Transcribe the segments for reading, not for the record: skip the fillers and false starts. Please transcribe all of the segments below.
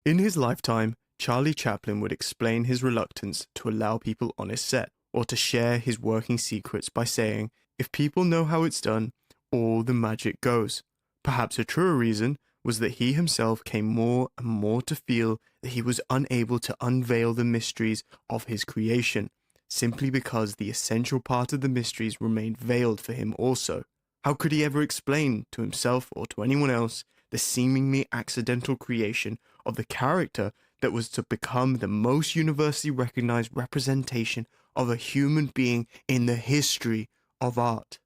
In his lifetime, Charlie Chaplin would explain his reluctance to allow people on his set or to share his working secrets by saying, if people know how it's done, all the magic goes. Perhaps a truer reason was that he himself came more and more to feel that he was unable to unveil the mysteries of his creation, simply because the essential part of the mysteries remained veiled for him also. How could he ever explain to himself or to anyone else the seemingly accidental creation of the character that was to become the most universally recognized representation of a human being in the history of art?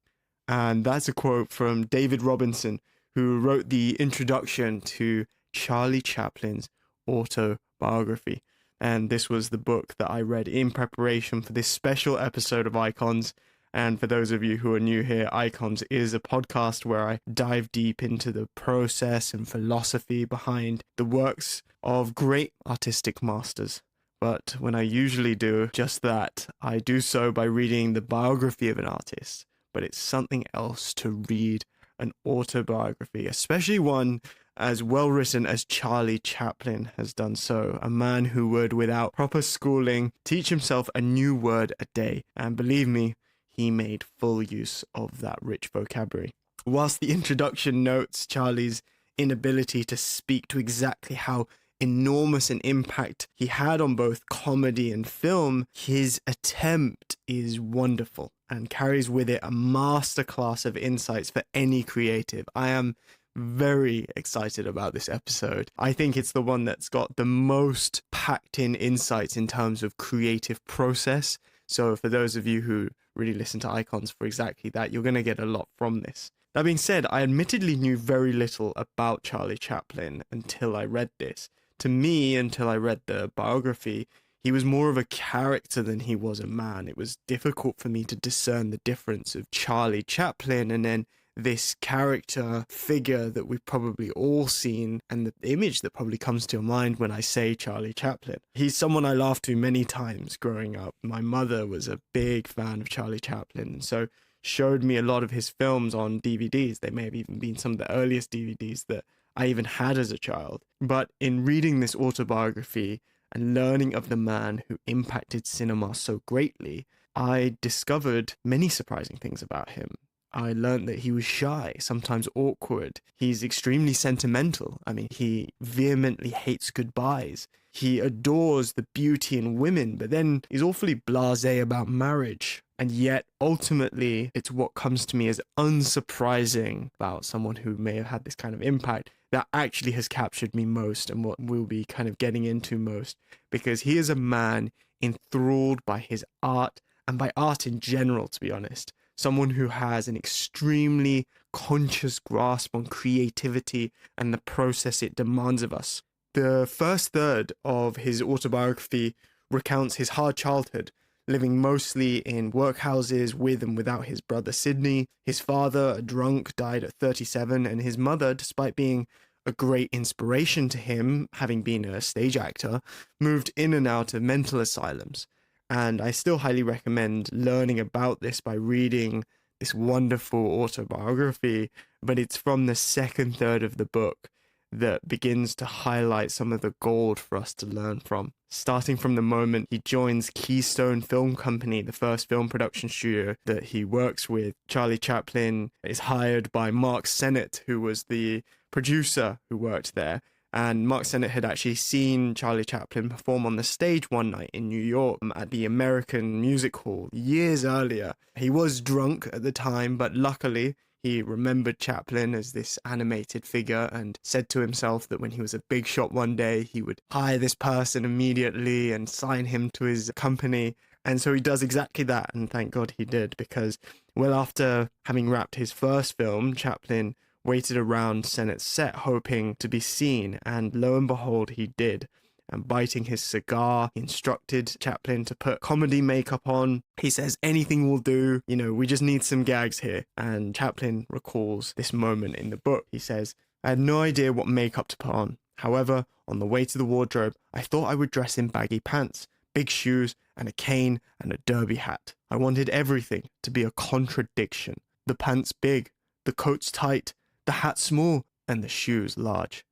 And that's a quote from David Robinson, who wrote the introduction to Charlie Chaplin's autobiography. And this was the book that I read in preparation for this special episode of Icons. And for those of you who are new here, Icons is a podcast where I dive deep into the process and philosophy behind the works of great artistic masters. But when I usually do just that, I do so by reading the biography of an artist. But it's something else to read an autobiography, especially one as well written as Charlie Chaplin has done so, a man who would, without proper schooling, teach himself a new word a day. And believe me, he made full use of that rich vocabulary. Whilst the introduction notes Charlie's inability to speak to exactly how enormous an impact he had on both comedy and film, his attempt is wonderful and carries with it a masterclass of insights for any creative. I am very excited about this episode. I think it's the one that's got the most packed in insights in terms of creative process. So for those of you who really listen to Icons for exactly that, you're going to get a lot from this. That being said, I admittedly knew very little about Charlie Chaplin until I read this. To me, until I read the biography, he was more of a character than he was a man. It was difficult for me to discern the difference of Charlie Chaplin and then this character figure that we've probably all seen, and the image that probably comes to your mind when I say Charlie Chaplin. He's someone I laughed to many times growing up. My mother was a big fan of Charlie Chaplin, and so showed me a lot of his films on DVDs. They may have even been some of the earliest DVDs that I even had as a child. But in reading this autobiography and learning of the man who impacted cinema so greatly, I discovered many surprising things about him. I learned that he was shy, sometimes awkward. He's extremely sentimental. I mean, he vehemently hates goodbyes. He adores the beauty in women, but then he's awfully blasé about marriage. And yet, ultimately, it's what comes to me as unsurprising about someone who may have had this kind of impact that actually has captured me most, and what we'll be kind of getting into most, because he is a man enthralled by his art, and by art in general, to be honest. Someone who has an extremely conscious grasp on creativity and the process it demands of us. The first third of his autobiography recounts his hard childhood, living mostly in workhouses with and without his brother Sidney. His father, a drunk, died at 37, and his mother, despite being a great inspiration to him, having been a stage actor, moved in and out of mental asylums. And I still highly recommend learning about this by reading this wonderful autobiography, but it's from the second third of the book that begins to highlight some of the gold for us to learn from. Starting from the moment he joins Keystone Film Company, the first film production studio that he works with. Charlie Chaplin is hired by Mark Sennett, who was the producer who worked there. And Mark Sennett had actually seen Charlie Chaplin perform on the stage one night in New York at the American Music Hall years earlier. He was drunk at the time, but luckily he remembered Chaplin as this animated figure and said to himself that when he was a big shot one day, he would hire this person immediately and sign him to his company. And so he does exactly that, and thank God he did, because well after having wrapped his first film, Chaplin waited around Sennett's set hoping to be seen, and lo and behold, he did. And biting his cigar, he instructed Chaplin to put comedy makeup on. He says, anything will do, we just need some gags here. And Chaplin recalls this moment in the book. He says, I had no idea what makeup to put on. However, on the way to the wardrobe, I thought I would dress in baggy pants, big shoes, and a cane and a derby hat. I wanted everything to be a contradiction. The pants big, the coats tight, the hat small, and the shoes large.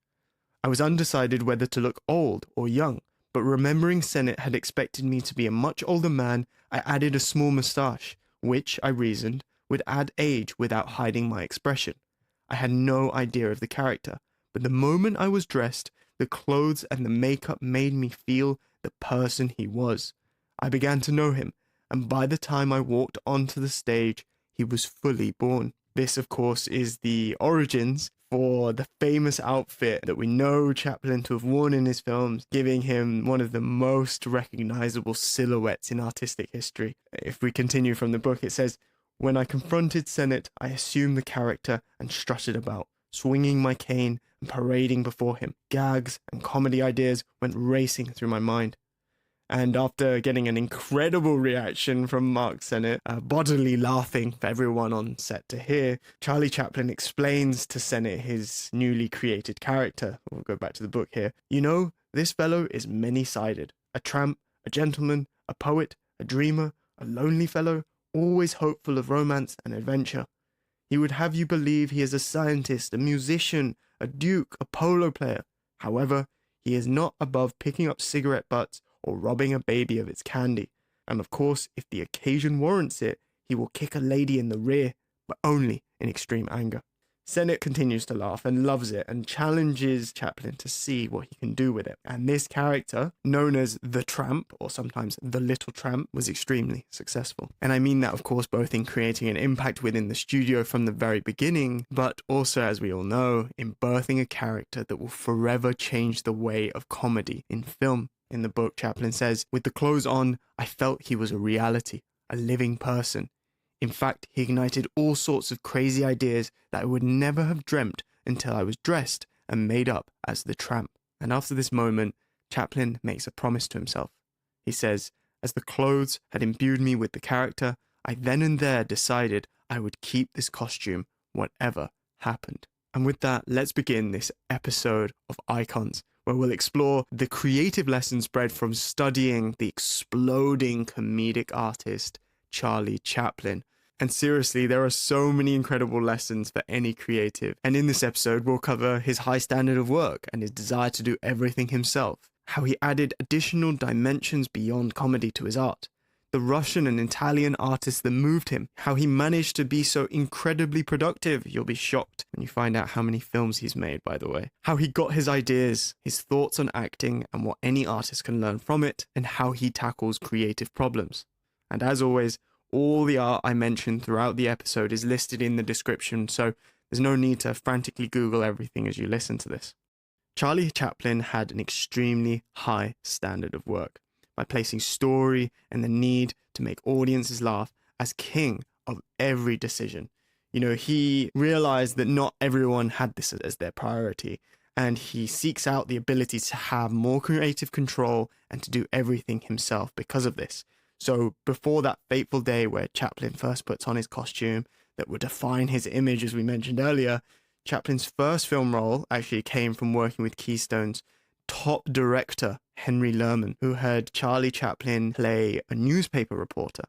I was undecided whether to look old or young, but remembering Sennett had expected me to be a much older man, I added a small moustache, which, I reasoned, would add age without hiding my expression. I had no idea of the character, but the moment I was dressed, the clothes and the makeup made me feel the person he was. I began to know him, and by the time I walked onto the stage, he was fully born. This, of course, is the origins for the famous outfit that we know Chaplin to have worn in his films, giving him one of the most recognizable silhouettes in artistic history. If we continue from the book, it says, "When I confronted Sennett, I assumed the character and strutted about, swinging my cane and parading before him. Gags and comedy ideas went racing through my mind." And after getting an incredible reaction from Mark Sennett, bodily laughing for everyone on set to hear, Charlie Chaplin explains to Sennett his newly created character. We'll go back to the book here. "You know, this fellow is many-sided. A tramp, a gentleman, a poet, a dreamer, a lonely fellow, always hopeful of romance and adventure. He would have you believe he is a scientist, a musician, a duke, a polo player. However, he is not above picking up cigarette butts or robbing a baby of its candy. And of course, if the occasion warrants it, he will kick a lady in the rear, but only in extreme anger." Sennett continues to laugh and loves it and challenges Chaplin to see what he can do with it. And this character, known as the Tramp, or sometimes the Little Tramp, was extremely successful. And I mean that, of course, both in creating an impact within the studio from the very beginning, but also, as we all know, in birthing a character that will forever change the way of comedy in film. In the book, Chaplin says, "With the clothes on, I felt he was a reality, a living person. In fact, he ignited all sorts of crazy ideas that I would never have dreamt until I was dressed and made up as the Tramp." And after this moment, Chaplin makes a promise to himself. He says, "As the clothes had imbued me with the character, I then and there decided I would keep this costume, whatever happened." And with that, let's begin this episode of Icons, where we'll explore the creative lessons bred from studying the exploding comedic artist, Charlie Chaplin. And seriously, there are so many incredible lessons for any creative. And in this episode, we'll cover his high standard of work and his desire to do everything himself, how he added additional dimensions beyond comedy to his art, the Russian and Italian artists that moved him, how he managed to be so incredibly productive. You'll be shocked when you find out how many films he's made, by the way. How he got his ideas, his thoughts on acting and what any artist can learn from it, and how he tackles creative problems. And as always, all the art I mentioned throughout the episode is listed in the description, so there's no need to frantically Google everything as you listen to this. Charlie Chaplin had an extremely high standard of work, by placing story and the need to make audiences laugh as king of every decision. You know, he realized that not everyone had this as their priority, and he seeks out the ability to have more creative control and to do everything himself because of this. So before that fateful day where Chaplin first puts on his costume that would define his image, as we mentioned earlier, Chaplin's first film role actually came from working with Keystone's top director, Henry Lerman, who heard Charlie Chaplin play a newspaper reporter.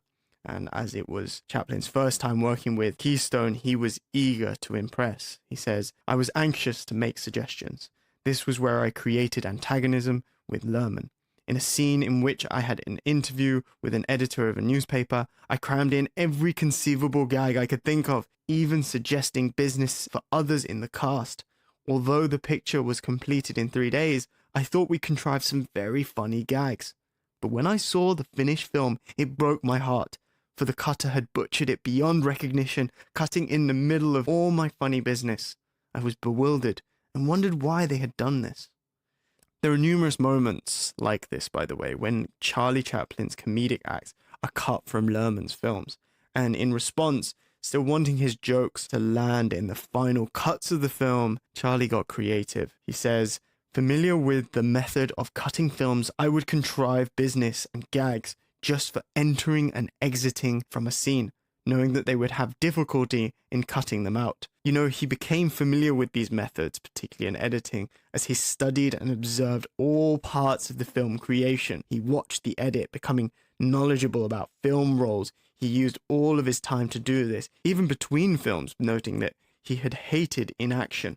And as it was Chaplin's first time working with Keystone, he was eager to impress. He says, "I was anxious to make suggestions. This was where I created antagonism with Lerman. In a scene in which I had an interview with an editor of a newspaper, I crammed in every conceivable gag I could think of, even suggesting business for others in the cast. Although the picture was completed in 3 days, I thought we contrived some very funny gags. But when I saw the finished film, it broke my heart, for the cutter had butchered it beyond recognition, cutting in the middle of all my funny business. I was bewildered and wondered why they had done this." There are numerous moments like this, by the way, when Charlie Chaplin's comedic acts are cut from Lerman's films. And in response, still wanting his jokes to land in the final cuts of the film, Charlie got creative. He says, "Familiar with the method of cutting films, I would contrive business and gags just for entering and exiting from a scene, knowing that they would have difficulty in cutting them out. You know, he became familiar with these methods, particularly in editing, as he studied and observed all parts of the film creation. He watched the edit, becoming knowledgeable about film roles. He used all of his time to do this, even between films, noting that he had hated inaction.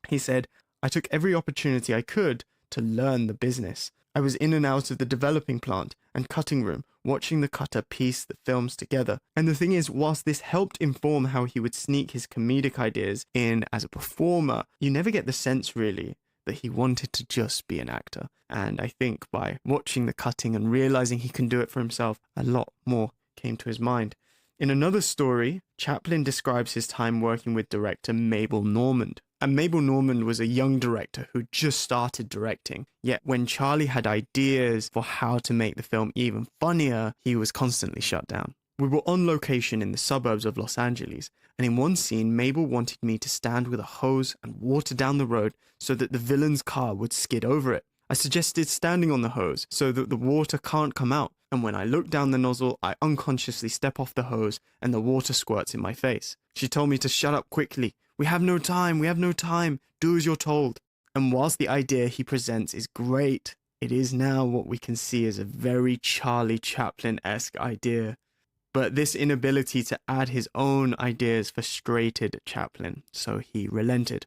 He said, I took every opportunity I could to learn the business. I was in and out of the developing plant and cutting room, watching the cutter piece the films together. And the thing is, whilst this helped inform how he would sneak his comedic ideas in as a performer, you never get the sense, really, that he wanted to just be an actor. And I think by watching the cutting and realizing he can do it for himself, a lot more came to his mind. In another story, Chaplin describes his time working with director Mabel Normand. And Mabel Normand was a young director who just started directing. Yet when Charlie had ideas for how to make the film even funnier, he was constantly shut down. We were on location in the suburbs of Los Angeles, and in one scene, Mabel wanted me to stand with a hose and water down the road so that the villain's car would skid over it. I suggested standing on the hose so that the water can't come out, and when I look down the nozzle, I unconsciously step off the hose and the water squirts in my face. She told me to shut up quickly. We have no time, do as you're told. And whilst the idea he presents is great, it is now what we can see as a very Charlie Chaplin-esque idea. But this inability to add his own ideas frustrated Chaplin, so he relented.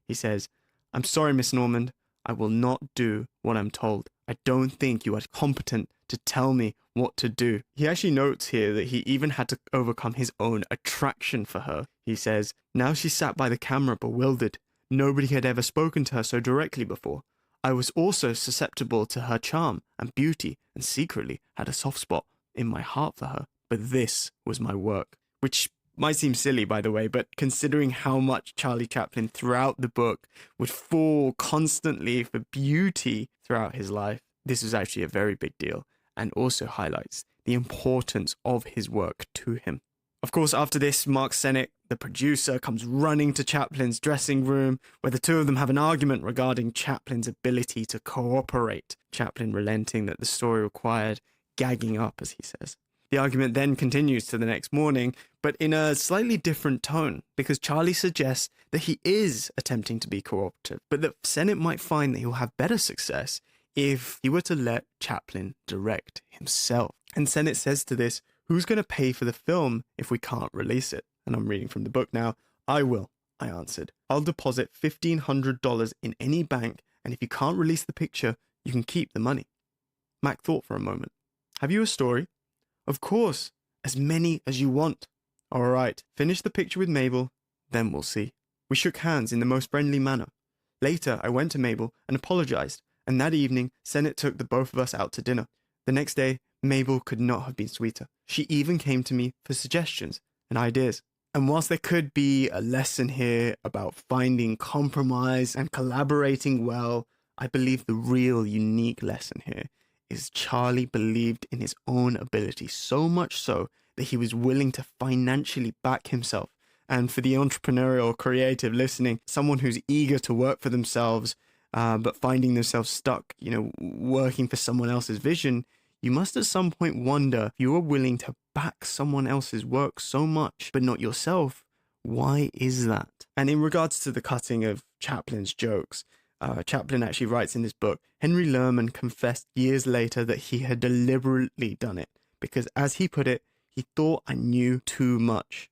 He says, "I'm sorry, Miss Normand, I will not do what I'm told. I don't think you are competent to tell me what to do." He actually notes here that he even had to overcome his own attraction for her. He says, "Now she sat by the camera bewildered. Nobody had ever spoken to her so directly before. I was also susceptible to her charm and beauty and secretly had a soft spot in my heart for her. But this was my work." Which might seem silly, by the way, but considering how much Charlie Chaplin throughout the book would fall constantly for beauty throughout his life, this was actually a very big deal and also highlights the importance of his work to him. Of course, after this, Mark Sennett, the producer, comes running to Chaplin's dressing room, where the two of them have an argument regarding Chaplin's ability to cooperate, Chaplin relenting that the story required gagging up, as he says. The argument then continues to the next morning, but in a slightly different tone, because Charlie suggests that he is attempting to be cooperative, but that Sennett might find that he'll have better success if he were to let Chaplin direct himself. And Sennett says to this, "Who's going to pay for the film if we can't release it?" And I'm reading from the book now. "I will," I answered. "I'll deposit $1,500 in any bank, and if you can't release the picture, you can keep the money." Mac thought for a moment. "Have you a story?" "Of course, as many as you want." "All right, finish the picture with Mabel, then we'll see." We shook hands in the most friendly manner. Later, I went to Mabel and apologized, and that evening, Sennett took the both of us out to dinner. The next day, Mabel could not have been sweeter. She even came to me for suggestions and ideas. And whilst there could be a lesson here about finding compromise and collaborating well, I believe the real unique lesson here is Charlie believed in his own ability so much so that he was willing to financially back himself. And for the entrepreneurial creative listening, someone who's eager to work for themselves, but finding themselves stuck, working for someone else's vision, you must at some point wonder, if you are willing to back someone else's work so much, but not yourself, why is that? And in regards to the cutting of Chaplin's jokes, Chaplin actually writes in his book, Henry Lerman confessed years later that he had deliberately done it because, as he put it, he thought I knew too much.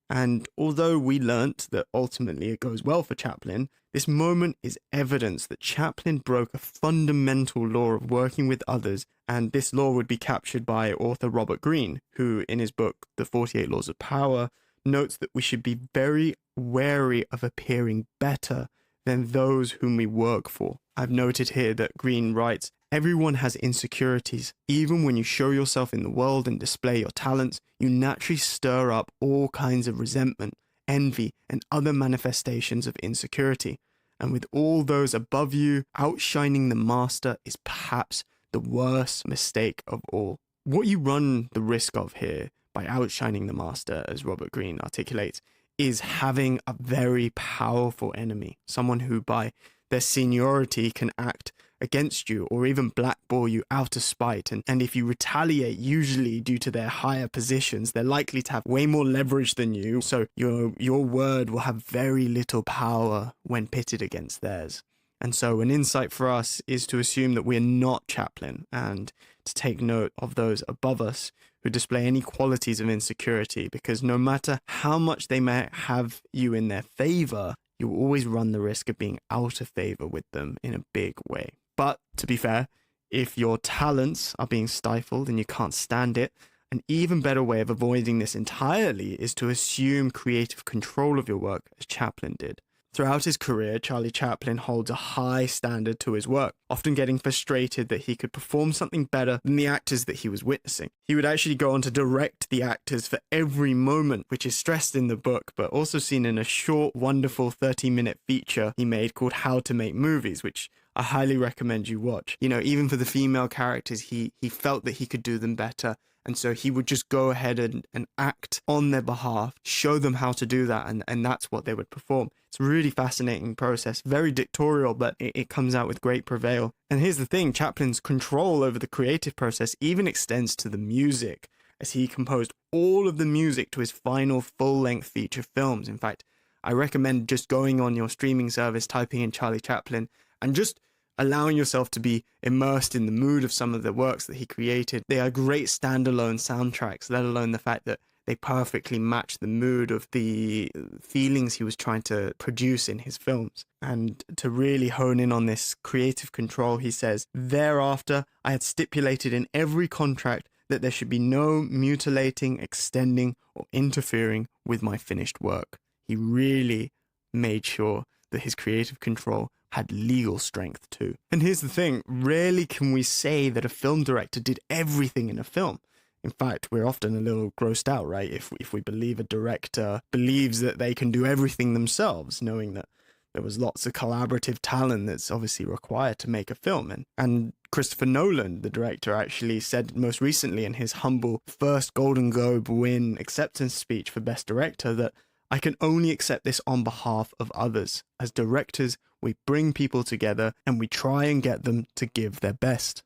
And although we learnt that ultimately it goes well for Chaplin, this moment is evidence that Chaplin broke a fundamental law of working with others, and this law would be captured by author Robert Greene, who in his book, The 48 Laws of Power, notes that we should be very wary of appearing better than those whom we work for. I've noted here that Greene writes, everyone has insecurities. Even when you show yourself in the world and display your talents, you naturally stir up all kinds of resentment, envy, and other manifestations of insecurity. And with all those above you, outshining the master is perhaps the worst mistake of all. What you run the risk of here by outshining the master, as Robert Greene articulates, is having a very powerful enemy, someone who by their seniority can act against you or even blackball you out of spite. And if you retaliate, usually due to their higher positions, they're likely to have way more leverage than you. So your word will have very little power when pitted against theirs. And so an insight for us is to assume that we're not Chaplin and to take note of those above us who display any qualities of insecurity, because no matter how much they may have you in their favor, you always run the risk of being out of favor with them in a big way. But to be fair, if your talents are being stifled and you can't stand it, an even better way of avoiding this entirely is to assume creative control of your work, as Chaplin did. Throughout his career, Charlie Chaplin holds a high standard to his work, often getting frustrated that he could perform something better than the actors that he was witnessing. He would actually go on to direct the actors for every moment, which is stressed in the book, but also seen in a short, wonderful 30-minute feature he made called How to Make Movies, which I highly recommend you watch. You know, even for the female characters, he felt that he could do them better. And so he would just go ahead and act on their behalf, show them how to do that, and that's what they would perform. It's a really fascinating process, very dictatorial, but it comes out with great prevail. And here's the thing, Chaplin's control over the creative process even extends to the music, as he composed all of the music to his final full-length feature films. In fact, I recommend just going on your streaming service, typing in Charlie Chaplin, and just allowing yourself to be immersed in the mood of some of the works that he created. They are great standalone soundtracks, let alone the fact that they perfectly match the mood of the feelings he was trying to produce in his films. And to really hone in on this creative control, he says, "Thereafter, I had stipulated in every contract that there should be no mutilating, extending, or interfering with my finished work." He really made sure that his creative control had legal strength too. And here's the thing, rarely can we say that a film director did everything in a film. In fact, we're often a little grossed out, right? If we believe a director believes that they can do everything themselves, knowing that there was lots of collaborative talent that's obviously required to make a film. And Christopher Nolan, the director, actually said most recently in his humble first Golden Globe win acceptance speech for Best Director that I can only accept this on behalf of others. As directors, we bring people together and we try and get them to give their best.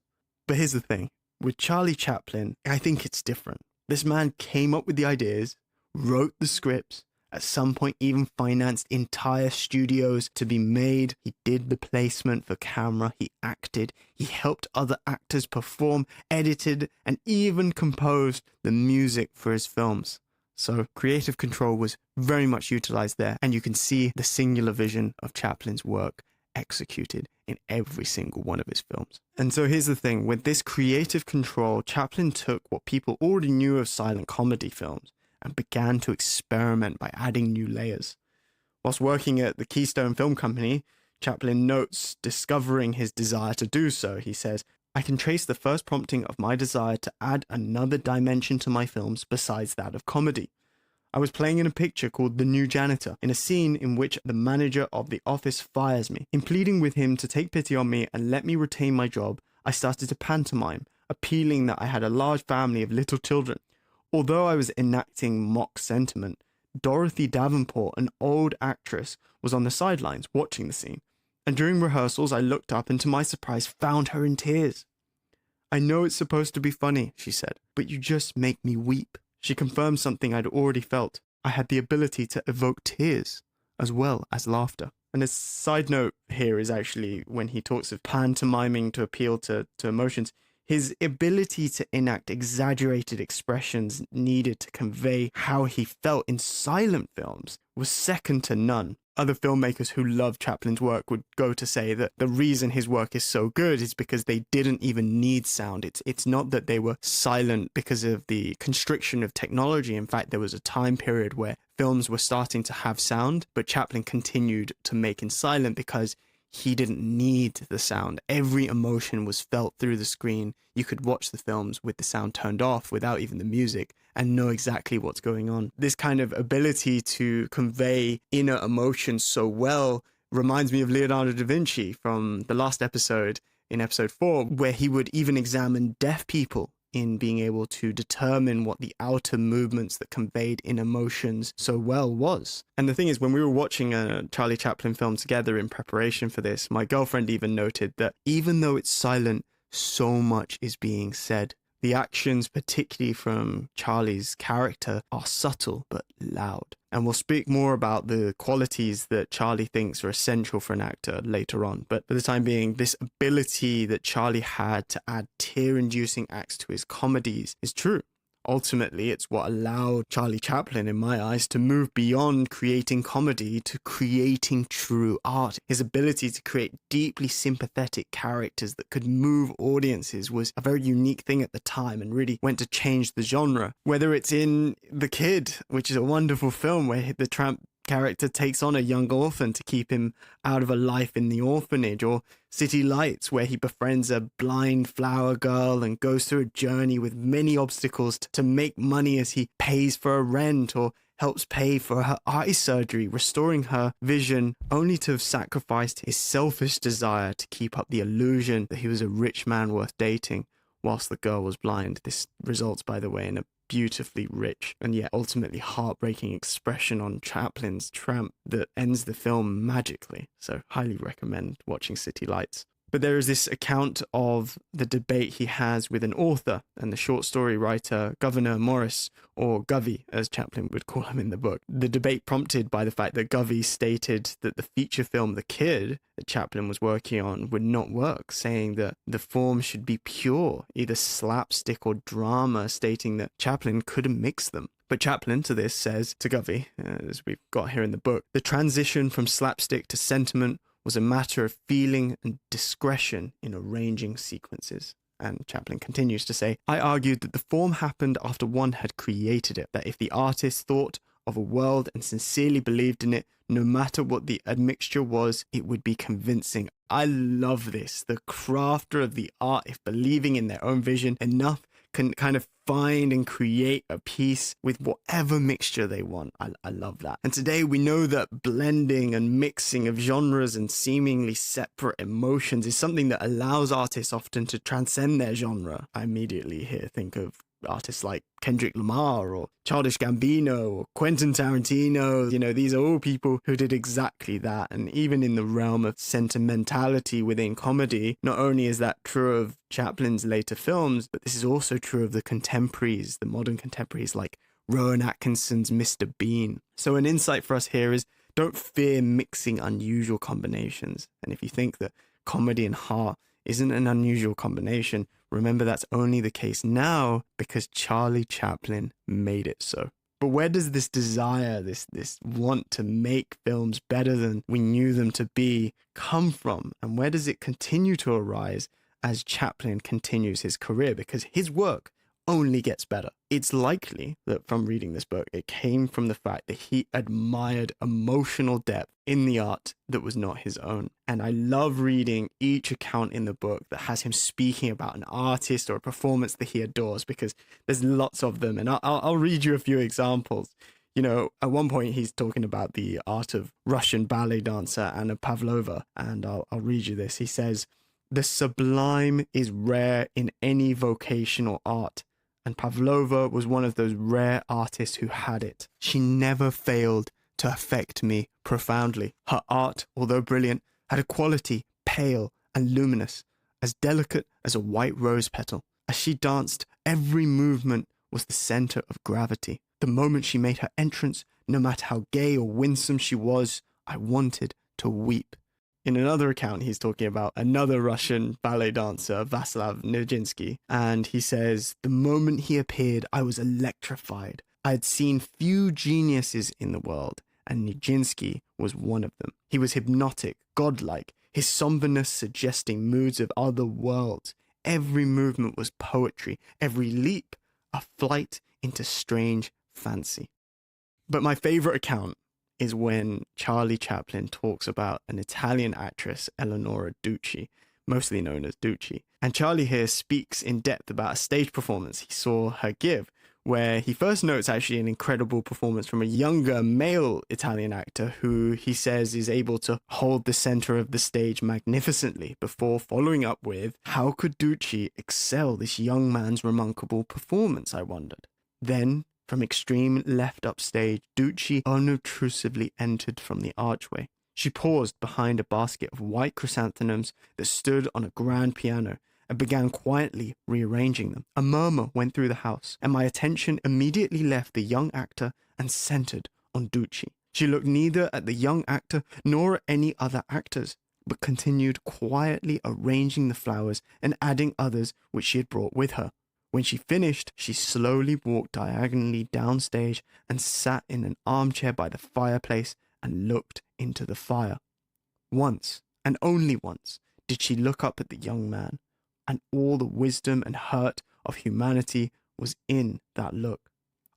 But here's the thing. With Charlie Chaplin, I think it's different. This man came up with the ideas, wrote the scripts, at some point even financed entire studios to be made. He did the placement for camera, he acted, he helped other actors perform, edited, and even composed the music for his films. So creative control was very much utilized there, and you can see the singular vision of Chaplin's work executed in every single one of his films. And so here's the thing, with this creative control, Chaplin took what people already knew of silent comedy films and began to experiment by adding new layers. Whilst working at the Keystone Film Company, Chaplin notes discovering his desire to do so. He says, "I can trace the first prompting of my desire to add another dimension to my films besides that of comedy. I was playing in a picture called The New Janitor, in a scene in which the manager of the office fires me. In pleading with him to take pity on me and let me retain my job, I started to pantomime, appealing that I had a large family of little children. Although I was enacting mock sentiment, Dorothy Davenport, an old actress, was on the sidelines watching the scene, and during rehearsals I looked up and to my surprise found her in tears. 'I know it's supposed to be funny,' she said, 'but you just make me weep.' She confirmed something I'd already felt. I had the ability to evoke tears as well as laughter." And a side note here is actually when he talks of pantomiming to appeal to emotions, his ability to enact exaggerated expressions needed to convey how he felt in silent films was second to none. Other filmmakers who love Chaplin's work would go to say that the reason his work is so good is because they didn't even need sound. It's not that they were silent because of the constriction of technology. In fact, there was a time period where films were starting to have sound, but Chaplin continued to make in silent because he didn't need the sound. Every emotion was felt through the screen. You could watch the films with the sound turned off without even the music and know exactly what's going on. This kind of ability to convey inner emotions so well reminds me of Leonardo da Vinci from the last episode, in episode 4, where he would even examine deaf people in being able to determine what the outer movements that conveyed in emotions so well was. And the thing is, when we were watching a Charlie Chaplin film together in preparation for this, my girlfriend even noted that even though it's silent, so much is being said. The actions, particularly from Charlie's character, are subtle but loud. And we'll speak more about the qualities that Charlie thinks are essential for an actor later on. But for the time being, this ability that Charlie had to add tear-inducing acts to his comedies is true. Ultimately, it's what allowed Charlie Chaplin, in my eyes, to move beyond creating comedy to creating true art. His ability to create deeply sympathetic characters that could move audiences was a very unique thing at the time and really went to change the genre. Whether it's in The Kid, which is a wonderful film where the tramp character takes on a young orphan to keep him out of a life in the orphanage, or City Lights, where he befriends a blind flower girl and goes through a journey with many obstacles to make money as he pays for a rent or helps pay for her eye surgery, restoring her vision, only to have sacrificed his selfish desire to keep up the illusion that he was a rich man worth dating whilst the girl was blind. This results, by the way, in a beautifully rich and yet ultimately heartbreaking expression on Chaplin's tramp that ends the film magically. So highly recommend watching City Lights. But there is this account of the debate he has with an author and the short story writer Governor Morris, or Govey, as Chaplin would call him in the book. The debate prompted by the fact that Govey stated that the feature film The Kid that Chaplin was working on would not work, saying that the form should be pure, either slapstick or drama, stating that Chaplin couldn't mix them. But Chaplin, to this, says to Govey, as we've got here in the book, the transition from slapstick to sentiment was a matter of feeling and discretion in arranging sequences. And Chaplin continues to say, I argued that the form happened after one had created it, that if the artist thought of a world and sincerely believed in it, no matter what the admixture was, it would be convincing. I love this. The crafter of the art, if believing in their own vision enough, can kind of find and create a piece with whatever mixture they want. I love that. And today we know that blending and mixing of genres and seemingly separate emotions is something that allows artists often to transcend their genre. I immediately here think of artists like Kendrick Lamar or Childish Gambino or Quentin Tarantino. You know, these are all people who did exactly that. And even in the realm of sentimentality within comedy, not only is that true of Chaplin's later films, but this is also true of the contemporaries, the modern contemporaries like Rowan Atkinson's Mr. Bean. So an insight for us here is don't fear mixing unusual combinations. And if you think that comedy and heart isn't an unusual combination, remember that's only the case now because Charlie Chaplin made it so. But where does this desire, this want to make films better than we knew them to be come from? And where does it continue to arise as Chaplin continues his career? Because his work only gets better. It's likely that from reading this book, it came from the fact that he admired emotional depth in the art that was not his own. And I love reading each account in the book that has him speaking about an artist or a performance that he adores, because there's lots of them. And I'll read you a few examples. You know, at one point he's talking about the art of Russian ballet dancer Anna Pavlova. And I'll read you this. He says, "The sublime is rare in any vocational art. And Pavlova was one of those rare artists who had it. She never failed to affect me profoundly. Her art, although brilliant, had a quality pale and luminous, as delicate as a white rose petal. As she danced, every movement was the center of gravity. The moment she made her entrance, no matter how gay or winsome she was, I wanted to weep." In another account, he's talking about another Russian ballet dancer, Vaslav Nijinsky, and he says, "The moment he appeared, I was electrified. I had seen few geniuses in the world, and Nijinsky was one of them. He was hypnotic, godlike, his somberness suggesting moods of other worlds. Every movement was poetry, every leap a flight into strange fancy." But my favorite account is when Charlie Chaplin talks about an Italian actress, Eleonora Ducci, mostly known as Ducci. And Charlie here speaks in depth about a stage performance he saw her give, where he first notes actually an incredible performance from a younger male Italian actor who he says is able to hold the center of the stage magnificently, before following up with, how could Ducci excel this young man's remarkable performance, I wondered. Then, from extreme left upstage, Ducci unobtrusively entered from the archway. She paused behind a basket of white chrysanthemums that stood on a grand piano and began quietly rearranging them. A murmur went through the house, and my attention immediately left the young actor and centered on Ducci. She looked neither at the young actor nor at any other actors, but continued quietly arranging the flowers and adding others which she had brought with her. When she finished, she slowly walked diagonally downstage and sat in an armchair by the fireplace and looked into the fire. Once, and only once, did she look up at the young man, and all the wisdom and hurt of humanity was in that look.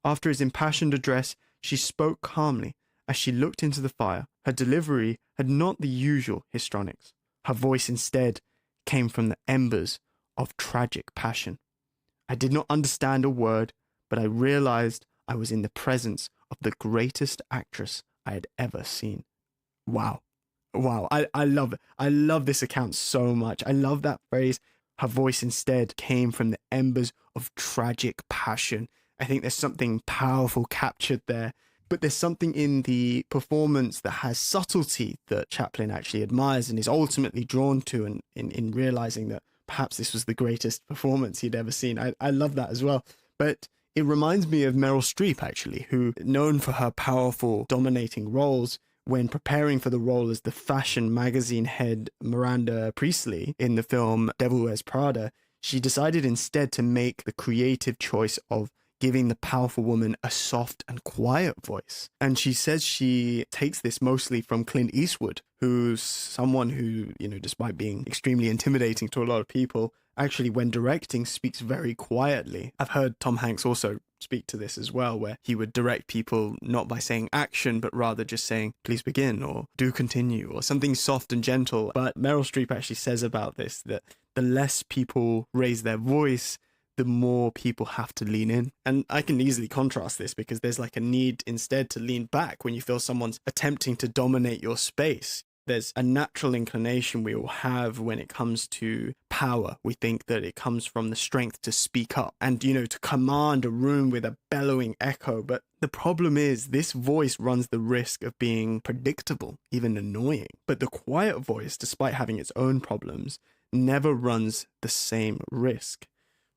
After his impassioned address, she spoke calmly as she looked into the fire. Her delivery had not the usual histrionics. Her voice instead came from the embers of tragic passion. I did not understand a word, but I realized I was in the presence of the greatest actress I had ever seen. Wow. Wow. I love it. I love this account so much. I love that phrase. Her voice instead came from the embers of tragic passion. I think there's something powerful captured there. But there's something in the performance that has subtlety that Chaplin actually admires and is ultimately drawn to, and in realizing that perhaps this was the greatest performance he'd ever seen. I love that as well. But it reminds me of Meryl Streep, actually, who, known for her powerful, dominating roles, when preparing for the role as the fashion magazine head Miranda Priestley in the film Devil Wears Prada, she decided instead to make the creative choice of giving the powerful woman a soft and quiet voice. And she says she takes this mostly from Clint Eastwood, who's someone who, despite being extremely intimidating to a lot of people, actually when directing speaks very quietly. I've heard Tom Hanks also speak to this as well, where he would direct people not by saying action, but rather just saying, please begin, or do continue, or something soft and gentle. But Meryl Streep actually says about this that the less people raise their voice, the more people have to lean in. And I can easily contrast this because there's like a need instead to lean back when you feel someone's attempting to dominate your space. There's a natural inclination we all have when it comes to power. We think that it comes from the strength to speak up and, to command a room with a bellowing echo. But the problem is this voice runs the risk of being predictable, even annoying. But the quiet voice, despite having its own problems, never runs the same risk.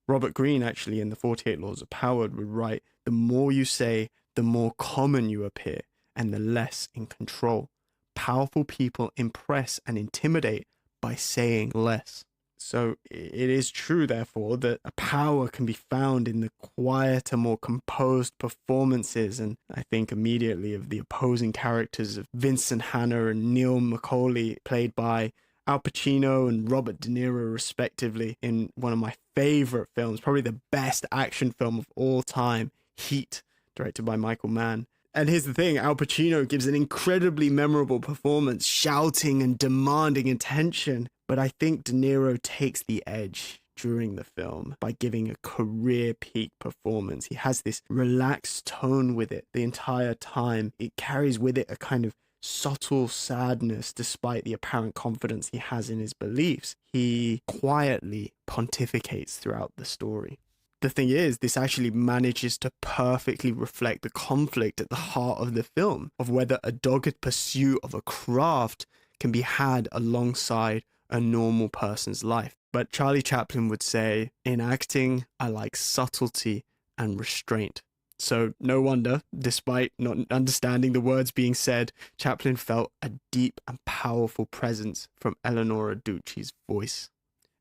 Robert Greene, actually, in the 48 Laws of Power, would write, the more you say, the more common you appear, and the less in control. Powerful people impress and intimidate by saying less. So it is true, therefore, that a power can be found in the quieter, more composed performances. And I think immediately of the opposing characters of Vincent Hanna and Neil Macaulay, played by Al Pacino and Robert De Niro, respectively, in one of my favorite films, probably the best action film of all time, Heat, directed by Michael Mann. And here's the thing, Al Pacino gives an incredibly memorable performance, shouting and demanding attention. But I think De Niro takes the edge during the film by giving a career peak performance. He has this relaxed tone with it the entire time. It carries with it a kind of subtle sadness despite the apparent confidence he has in his beliefs. He quietly pontificates throughout the story. The thing is, this actually manages to perfectly reflect the conflict at the heart of the film, of whether a dogged pursuit of a craft can be had alongside a normal person's life. But Charlie Chaplin would say, in acting, I like subtlety and restraint. So no wonder, despite not understanding the words being said, Chaplin felt a deep and powerful presence from Eleonora Dulci's voice.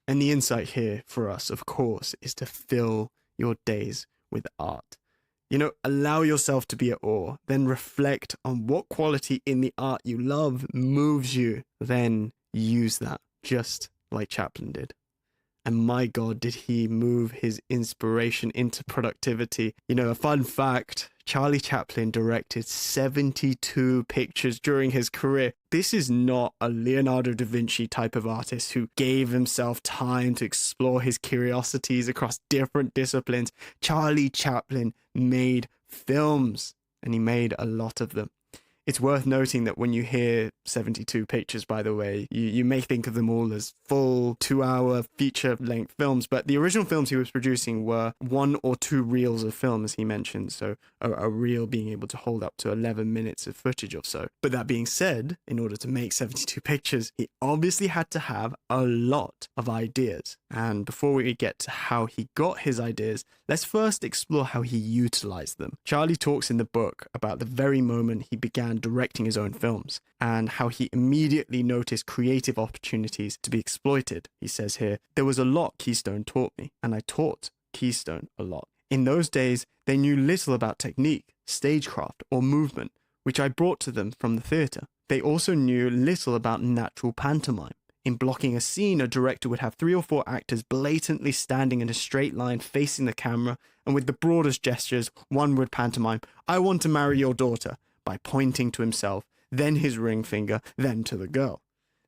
And the insight here for us, of course, is to fill your days with art. Allow yourself to be at awe, then reflect on what quality in the art you love moves you, then use that, just like Chaplin did. And my God, did he move his inspiration into productivity. A fun fact, Charlie Chaplin directed 72 pictures during his career. This is not a Leonardo da Vinci type of artist who gave himself time to explore his curiosities across different disciplines. Charlie Chaplin made films, and he made a lot of them. It's worth noting that when you hear 72 pictures, by the way, you may think of them all as full 2-hour feature-length films, but the original films he was producing were 1 or 2 reels of film, as he mentioned, so a reel being able to hold up to 11 minutes of footage or so. But that being said, in order to make 72 pictures, he obviously had to have a lot of ideas. And before we get to how he got his ideas, let's first explore how he utilized them. Charlie talks in the book about the very moment he began directing his own films and how he immediately noticed creative opportunities to be exploited. He says here, there was a lot Keystone taught me, and I taught Keystone a lot. In those days, they knew little about technique, stagecraft, or movement, which I brought to them from the theatre. They also knew little about natural pantomime. In blocking a scene, a director would have 3 or 4 actors blatantly standing in a straight line facing the camera, and with the broadest gestures, one would pantomime, "I want to marry your daughter," by pointing to himself, then his ring finger, then to the girl.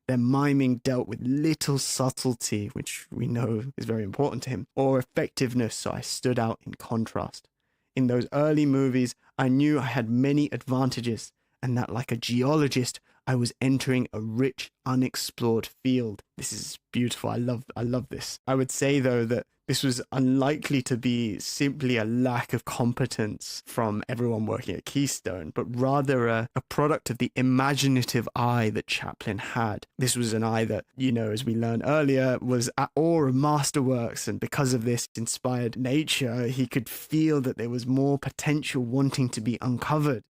Their miming dealt with little subtlety, which we know is very important to him, or effectiveness, so I stood out in contrast. In those early movies, I knew I had many advantages, and that like a geologist, I was entering a rich, unexplored field. This is beautiful. I love this. I would say, though, that this was unlikely to be simply a lack of competence from everyone working at Keystone, but rather a product of the imaginative eye that Chaplin had. This was an eye that, as we learned earlier, was at awe of masterworks, and because of this inspired nature, he could feel that there was more potential wanting to be uncovered.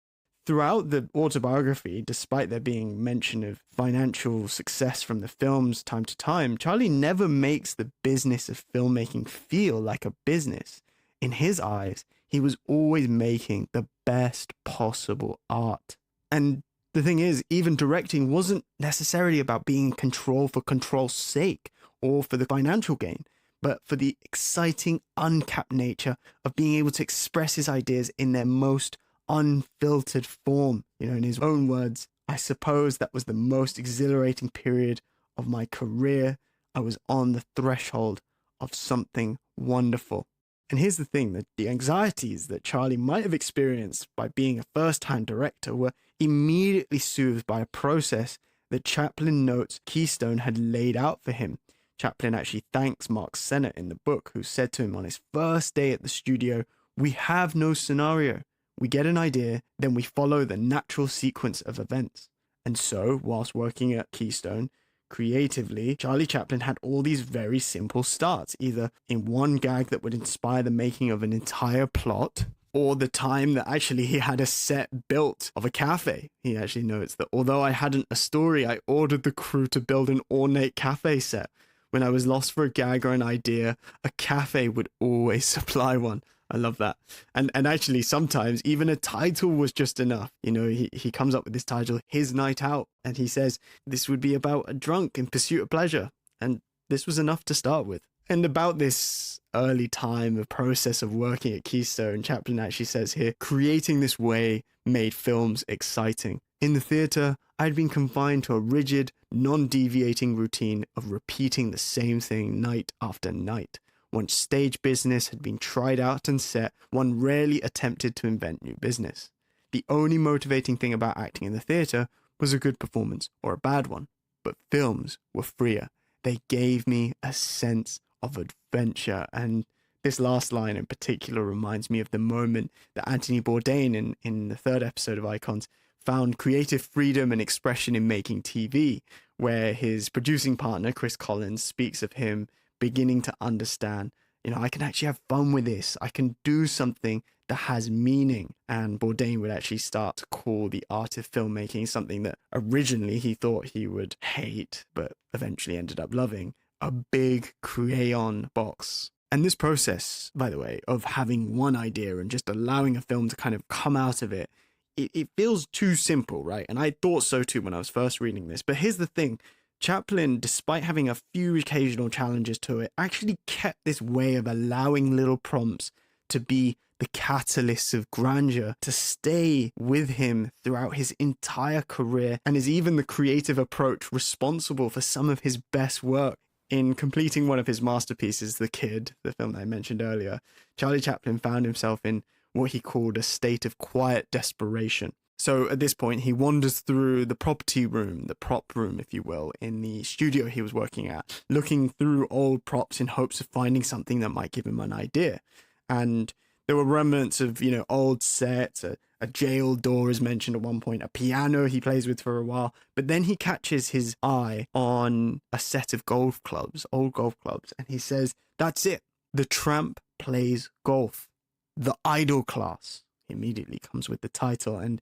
Throughout the autobiography, despite there being mention of financial success from the films time to time, Charlie never makes the business of filmmaking feel like a business. In his eyes, he was always making the best possible art. And the thing is, even directing wasn't necessarily about being in control for control's sake or for the financial gain, but for the exciting, uncapped nature of being able to express his ideas in their most unfiltered form. In his own words, "I suppose that was the most exhilarating period of my career. I was on the threshold of something wonderful." And here's the thing, that the anxieties that Charlie might have experienced by being a first-time director were immediately soothed by a process that Chaplin notes Keystone had laid out for him. Chaplin actually thanks Mark Sennett in the book, who said to him on his first day at the studio, "We have no scenario. We get an idea, then we follow the natural sequence of events." And so, whilst working at Keystone, creatively, Charlie Chaplin had all these very simple starts, either in one gag that would inspire the making of an entire plot, or the time that actually he had a set built of a cafe. He actually notes that although I hadn't a story, I ordered the crew to build an ornate cafe set. When I was lost for a gag or an idea, a cafe would always supply one. I love that. And actually, sometimes even a title was just enough. He comes up with this title, His Night Out, and he says this would be about a drunk in pursuit of pleasure. And this was enough to start with. And about this early time, the process of working at Keystone, Chaplin actually says here, "Creating this way made films exciting. In the theatre, I'd been confined to a rigid, non-deviating routine of repeating the same thing night after night. Once stage business had been tried out and set, one rarely attempted to invent new business. The only motivating thing about acting in the theatre was a good performance or a bad one. But films were freer. They gave me a sense of adventure." And this last line in particular reminds me of the moment that Anthony Bourdain in the 3rd episode of Icons found creative freedom and expression in making TV, where his producing partner, Chris Collins, speaks of him beginning to understand, I can actually have fun with this. I can do something that has meaning. And Bourdain would actually start to call the art of filmmaking something that originally he thought he would hate, but eventually ended up loving, a big crayon box. And this process, by the way, of having one idea and just allowing a film to kind of come out of it, it feels too simple, right? And I thought so too when I was first reading this. But here's the thing. Chaplin, despite having a few occasional challenges to it, actually kept this way of allowing little prompts to be the catalysts of grandeur, to stay with him throughout his entire career, and is even the creative approach responsible for some of his best work. In completing one of his masterpieces, The Kid, the film that I mentioned earlier, Charlie Chaplin found himself in what he called a state of quiet desperation. So at this point, he wanders through the property room, the prop room, if you will, in the studio he was working at, looking through old props in hopes of finding something that might give him an idea. And there were remnants of, old sets, a jail door is mentioned at one point, a piano he plays with for a while, but then he catches his eye on a set of golf clubs, old golf clubs, and he says, "That's it. The tramp plays golf. The Idle Class." He immediately comes with the title, and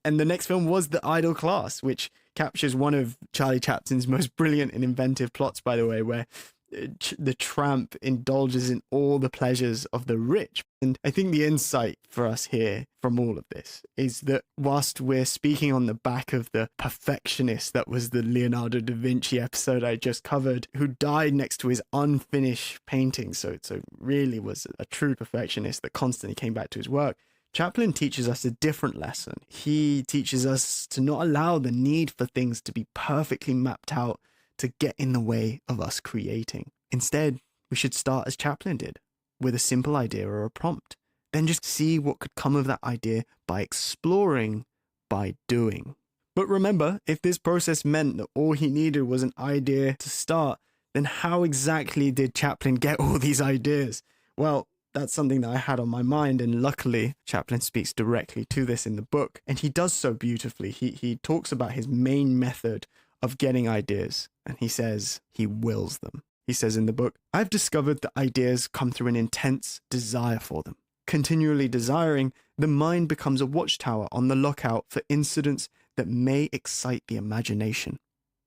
the next film was The Idle Class, which captures one of Charlie Chaplin's most brilliant and inventive plots, by the way, where the tramp indulges in all the pleasures of the rich. And I think the insight for us here from all of this is that whilst we're speaking on the back of the perfectionist that was the Leonardo da Vinci episode I just covered, who died next to his unfinished painting, so really was a true perfectionist that constantly came back to his work, Chaplin teaches us a different lesson. He teaches us to not allow the need for things to be perfectly mapped out to get in the way of us creating. Instead, we should start as Chaplin did, with a simple idea or a prompt. Then just see what could come of that idea by exploring, by doing. But remember, if this process meant that all he needed was an idea to start, then how exactly did Chaplin get all these ideas? Well, that's something that I had on my mind, and luckily Chaplin speaks directly to this in the book, and he does so beautifully. He talks about his main method of getting ideas, and he says he wills them. He says in the book, "I've discovered that ideas come through an intense desire for them. Continually desiring, the mind becomes a watchtower on the lookout for incidents that may excite the imagination.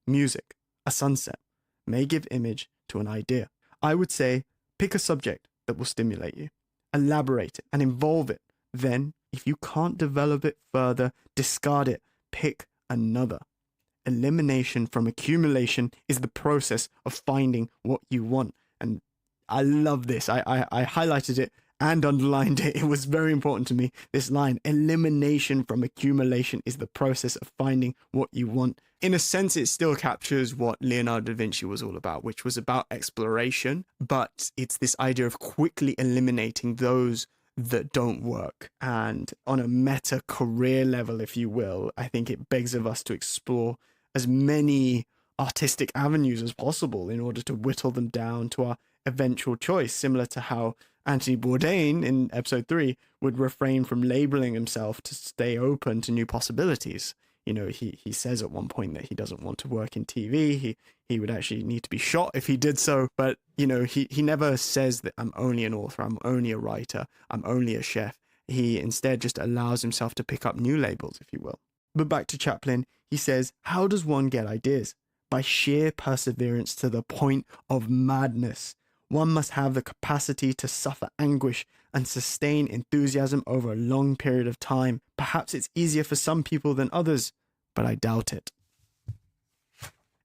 Music, a sunset, may give image to an idea. I would say, pick a subject that will stimulate you. Elaborate it and involve it. Then, if you can't develop it further, discard it. Pick another. Elimination from accumulation is the process of finding what you want." And I love this. I highlighted it and underlined it. It was very important to me. This line, elimination from accumulation is the process of finding what you want. In a sense, it still captures what Leonardo da Vinci was all about, which was about exploration, but it's this idea of quickly eliminating those that don't work. And on a meta career level, if you will, I think it begs of us to explore as many artistic avenues as possible in order to whittle them down to our eventual choice, similar to how Anthony Bourdain in episode 3 would refrain from labeling himself to stay open to new possibilities. You know, he says at one point that he doesn't want to work in TV. He would actually need to be shot if he did so. But, you know, he never says that I'm only an author, I'm only a writer, I'm only a chef. He instead just allows himself to pick up new labels, if you will. But back to Chaplin, he says, how does one get ideas? By sheer perseverance to the point of madness. One must have the capacity to suffer anguish and sustain enthusiasm over a long period of time. Perhaps it's easier for some people than others, but I doubt it.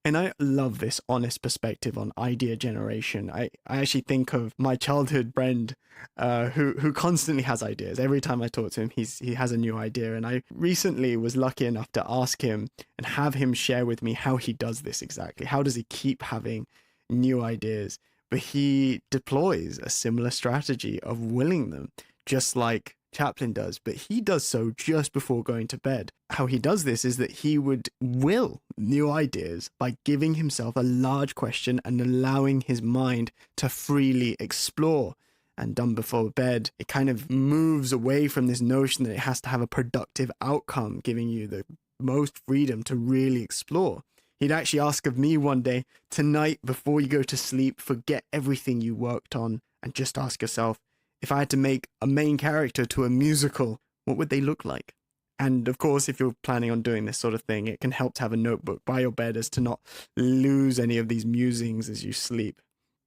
And I love this honest perspective on idea generation. I actually think of my childhood friend who constantly has ideas. Every time I talk to him, he has a new idea. And I recently was lucky enough to ask him and have him share with me how he does this exactly. How does he keep having new ideas? But he deploys a similar strategy of willing them, just like Chaplin does, but he does so just before going to bed. How he does this is that he would will new ideas by giving himself a large question and allowing his mind to freely explore. And done before bed, it kind of moves away from this notion that it has to have a productive outcome, giving you the most freedom to really explore. He'd actually ask of me one day, tonight before you go to sleep, forget everything you worked on and just ask yourself, if I had to make a main character to a musical, what would they look like? And of course, if you're planning on doing this sort of thing, it can help to have a notebook by your bed as to not lose any of these musings as you sleep.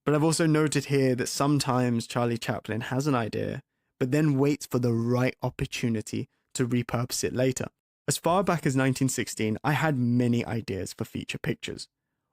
But I've also noted here that sometimes Charlie Chaplin has an idea, but then waits for the right opportunity to repurpose it later. As far back as 1916, I had many ideas for feature pictures.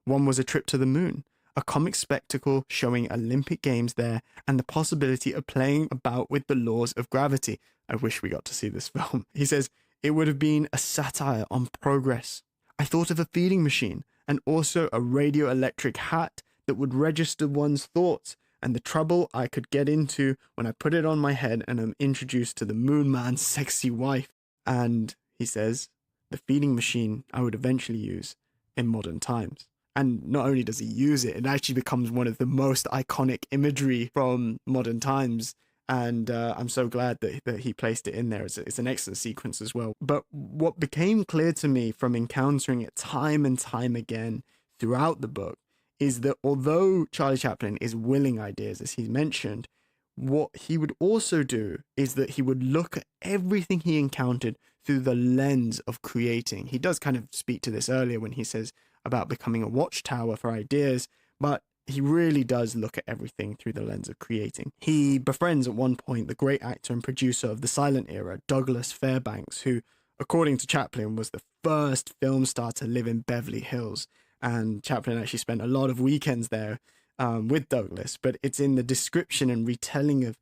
One was a trip to the moon, a comic spectacle showing Olympic Games there and the possibility of playing about with the laws of gravity. I wish we got to see this film. He says, it would have been a satire on progress. I thought of a feeding machine and also a radioelectric hat that would register one's thoughts and the trouble I could get into when I put it on my head and am introduced to the moon man's sexy wife. And he says, the feeding machine I would eventually use in modern times. And not only does he use it, it actually becomes one of the most iconic imagery from modern times. And I'm so glad that he placed it in there. It's an excellent sequence as well. But what became clear to me from encountering it time and time again throughout the book is that although Charlie Chaplin is willing ideas, as he mentioned, what he would also do is that he would look at everything he encountered through the lens of creating. He does kind of speak to this earlier when he says about becoming a watchtower for ideas, but He really does look at everything through the lens of creating. He befriends at one point the great actor and producer of the silent era, Douglas Fairbanks, who, according to Chaplin, was the first film star to live in Beverly Hills. And Chaplin actually spent a lot of weekends there with Douglas. But it's in the description and retelling of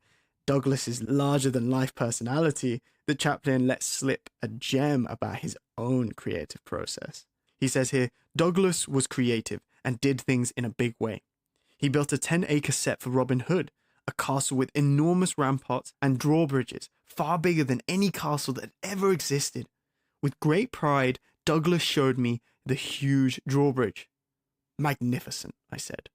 Douglas's larger-than-life personality that Chaplin lets slip a gem about his own creative process. He says here, Douglas was creative and did things in a big way. He built a 10-acre set for Robin Hood, a castle with enormous ramparts and drawbridges, far bigger than any castle that ever existed. With great pride, Douglas showed me the huge drawbridge. Magnificent, I said.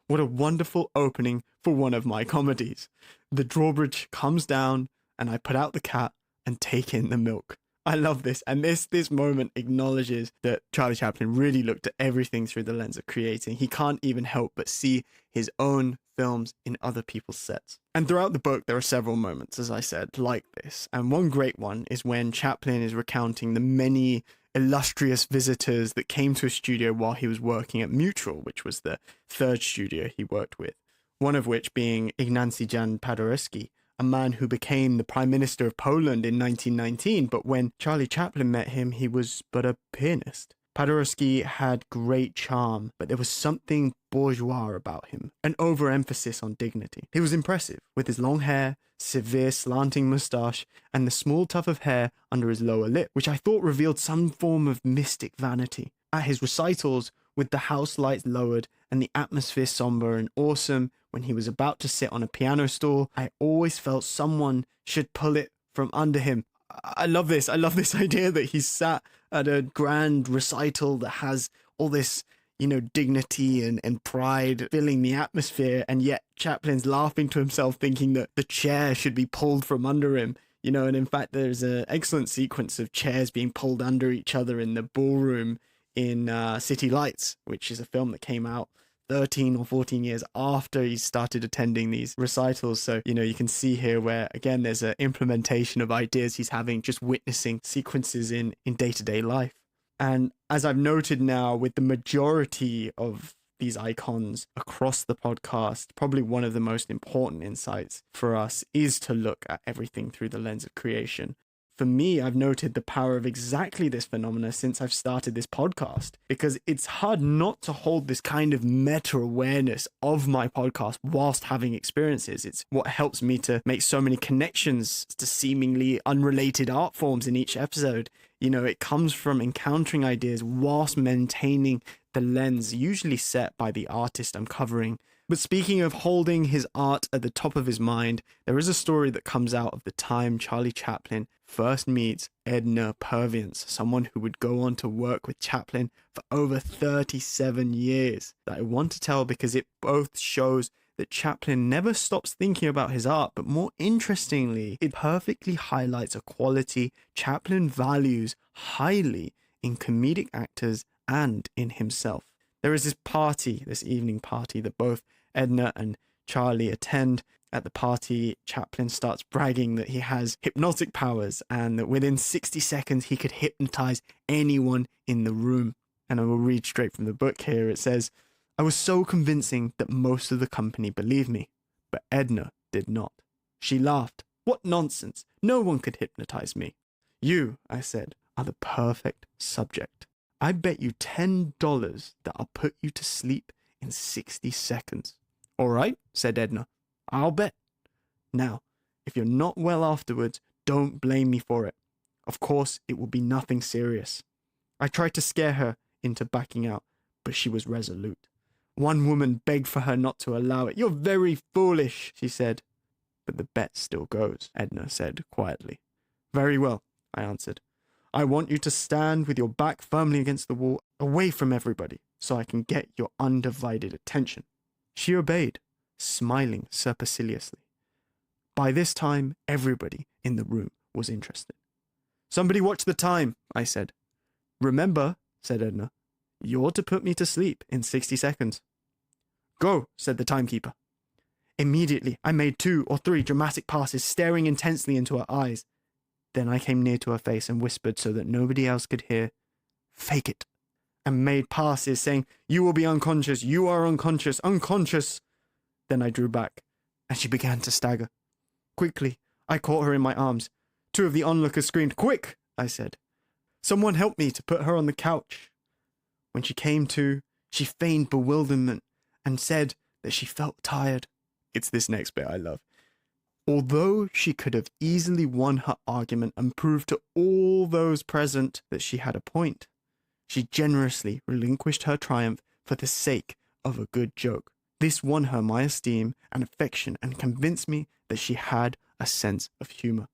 What a wonderful opening for one of my comedies. The drawbridge comes down, and I put out the cat and take in the milk. I love this, and this moment acknowledges that Charlie Chaplin really looked at everything through the lens of creating. He can't even help but see his own films in other people's sets. And throughout the book, there are several moments, as I said, like this. And one great one is when Chaplin is recounting the many illustrious visitors that came to his studio while he was working at Mutual, which was the third studio he worked with. One of which being Ignacy Jan Paderewski, a man who became the Prime Minister of Poland in 1919, but when Charlie Chaplin met him, he was but a pianist. Paderewski had great charm, but there was something bourgeois about him, an overemphasis on dignity. He was impressive, with his long hair, severe slanting moustache, and the small tuft of hair under his lower lip, which I thought revealed some form of mystic vanity. At his recitals, with the house lights lowered and the atmosphere somber and awesome, when he was about to sit on a piano stool, I always felt someone should pull it from under him. I love this. I love this idea that he's sat at a grand recital that has all this, dignity and pride filling the atmosphere, and yet Chaplin's laughing to himself thinking that the chair should be pulled from under him. And in fact, there's an excellent sequence of chairs being pulled under each other in the ballroom in City Lights, which is a film that came out 13 or 14 years after he started attending these recitals. So, you can see here where, again, there's an implementation of ideas he's having just witnessing sequences in day-to-day life. And as I've noted now, with the majority of these icons across the podcast, probably one of the most important insights for us is to look at everything through the lens of creation. For me, I've noted the power of exactly this phenomena since I've started this podcast, because it's hard not to hold this kind of meta-awareness of my podcast whilst having experiences. It's what helps me to make so many connections to seemingly unrelated art forms in each episode. It comes from encountering ideas whilst maintaining the lens usually set by the artist I'm covering. But speaking of holding his art at the top of his mind, there is a story that comes out of the time Charlie Chaplin first meets Edna Purviance, someone who would go on to work with Chaplin for over 37 years, that I want to tell because it both shows that Chaplin never stops thinking about his art, but more interestingly, it perfectly highlights a quality Chaplin values highly in comedic actors and in himself. There is this evening party that both Edna and Charlie attend. At the party, Chaplin starts bragging that he has hypnotic powers and that within 60 seconds he could hypnotize anyone in the room. And I will read straight from the book here. It says, I was so convincing that most of the company believed me, but Edna did not. She laughed. What nonsense. No one could hypnotize me. You, I said, are the perfect subject. I bet you $10 that I'll put you to sleep in 60 seconds. All right, said Edna. I'll bet. Now, if you're not well afterwards, don't blame me for it. Of course, it will be nothing serious. I tried to scare her into backing out, but she was resolute. One woman begged for her not to allow it. You're very foolish, she said. But the bet still goes, Edna said quietly. Very well, I answered. I want you to stand with your back firmly against the wall, away from everybody, so I can get your undivided attention. She obeyed, smiling superciliously. By this time, everybody in the room was interested. Somebody watch the time, I said. Remember, said Edna, you're to put me to sleep in 60 seconds. Go, said the timekeeper. Immediately, I made 2 or 3 dramatic passes, staring intensely into her eyes. Then I came near to her face and whispered so that nobody else could hear, Fake it. and made passes saying, "You will be unconscious, you are unconscious, unconscious." Then I drew back, and she began to stagger. Quickly, I caught her in my arms. Two of the onlookers screamed, "Quick!" I said. "Someone help me to put her on the couch." When she came to, she feigned bewilderment and said that she felt tired. It's this next bit I love. Although she could have easily won her argument and proved to all those present that she had a point, she generously relinquished her triumph for the sake of a good joke. This won her my esteem and affection and convinced me that she had a sense of humor.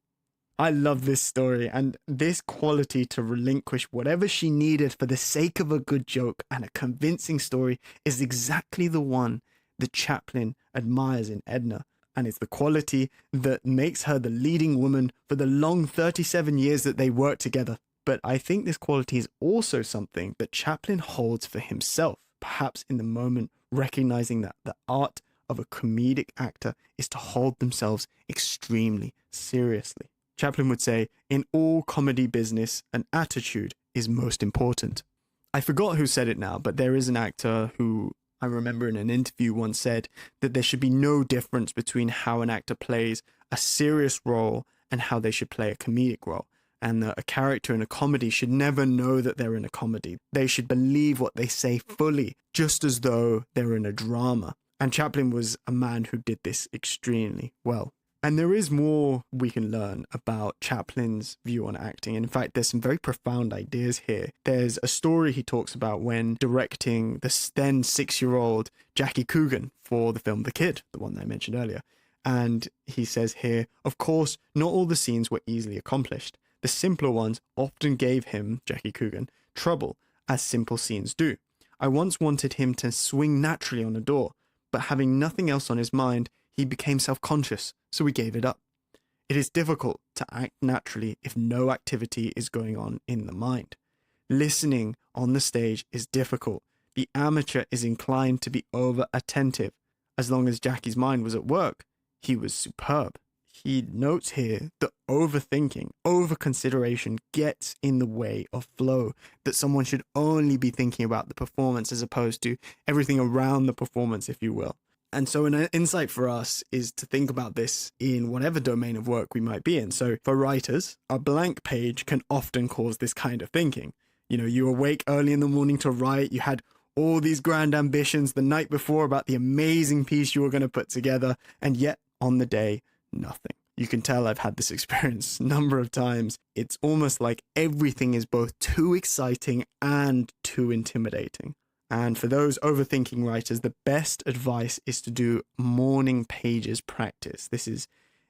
I love this story, and this quality to relinquish whatever she needed for the sake of a good joke and a convincing story is exactly the one that Chaplin admires in Edna. And it's the quality that makes her the leading woman for the long 37 years that they worked together. But I think this quality is also something that Chaplin holds for himself, perhaps in the moment recognizing that the art of a comedic actor is to hold themselves extremely seriously. Chaplin would say, in all comedy business, an attitude is most important. I forgot who said it now, but there is an actor who I remember in an interview once said that there should be no difference between how an actor plays a serious role and how they should play a comedic role. And that a character in a comedy should never know that they're in a comedy. They should believe what they say fully, just as though they're in a drama. And Chaplin was a man who did this extremely well. And there is more we can learn about Chaplin's view on acting. In fact, there's some very profound ideas here. There's a story he talks about when directing the then 6-year-old Jackie Coogan for the film The Kid, the one that I mentioned earlier. And he says here, of course, not all the scenes were easily accomplished. The simpler ones often gave him, Jackie Coogan, trouble, as simple scenes do. I once wanted him to swing naturally on a door, but having nothing else on his mind, he became self-conscious, so we gave it up. It is difficult to act naturally if no activity is going on in the mind. Listening on the stage is difficult. The amateur is inclined to be over-attentive. As long as Jackie's mind was at work, he was superb. He notes here that overthinking, over-consideration gets in the way of flow, that someone should only be thinking about the performance as opposed to everything around the performance, if you will. And so an insight for us is to think about this in whatever domain of work we might be in. So for writers, a blank page can often cause this kind of thinking. You know, you awake early in the morning to write, you had all these grand ambitions the night before about the amazing piece you were going to put together, and yet on the day, nothing. You can tell I've had this experience a number of times. It's almost like everything is both too exciting and too intimidating. And for those overthinking writers, the best advice is to do morning pages practice. This is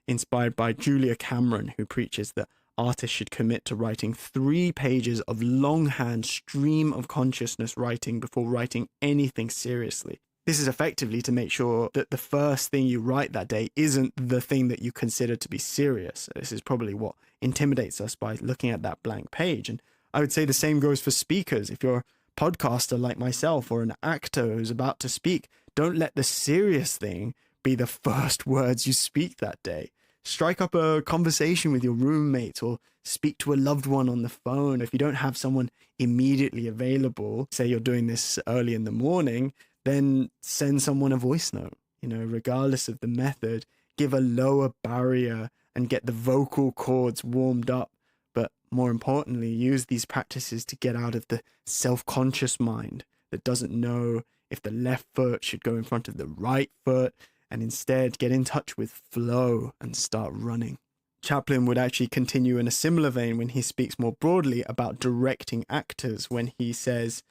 inspired by Julia Cameron, who preaches that artists should commit to writing 3 pages of longhand stream of consciousness writing before writing anything seriously. This is effectively to make sure that the first thing you write that day isn't the thing that you consider to be serious. This is probably what intimidates us by looking at that blank page. And I would say the same goes for speakers. If you're podcaster like myself or an actor who's about to speak, don't let the serious thing be the first words you speak that day. Strike up a conversation with your roommate or speak to a loved one on the phone. If you don't have someone immediately available, say you're doing this early in the morning, then send someone a voice note. You know, regardless of the method, give a lower barrier and get the vocal cords warmed up. But more importantly, use these practices to get out of the self-conscious mind that doesn't know if the left foot should go in front of the right foot, and instead get in touch with flow and start running. Chaplin would actually continue in a similar vein when he speaks more broadly about directing actors, when he says,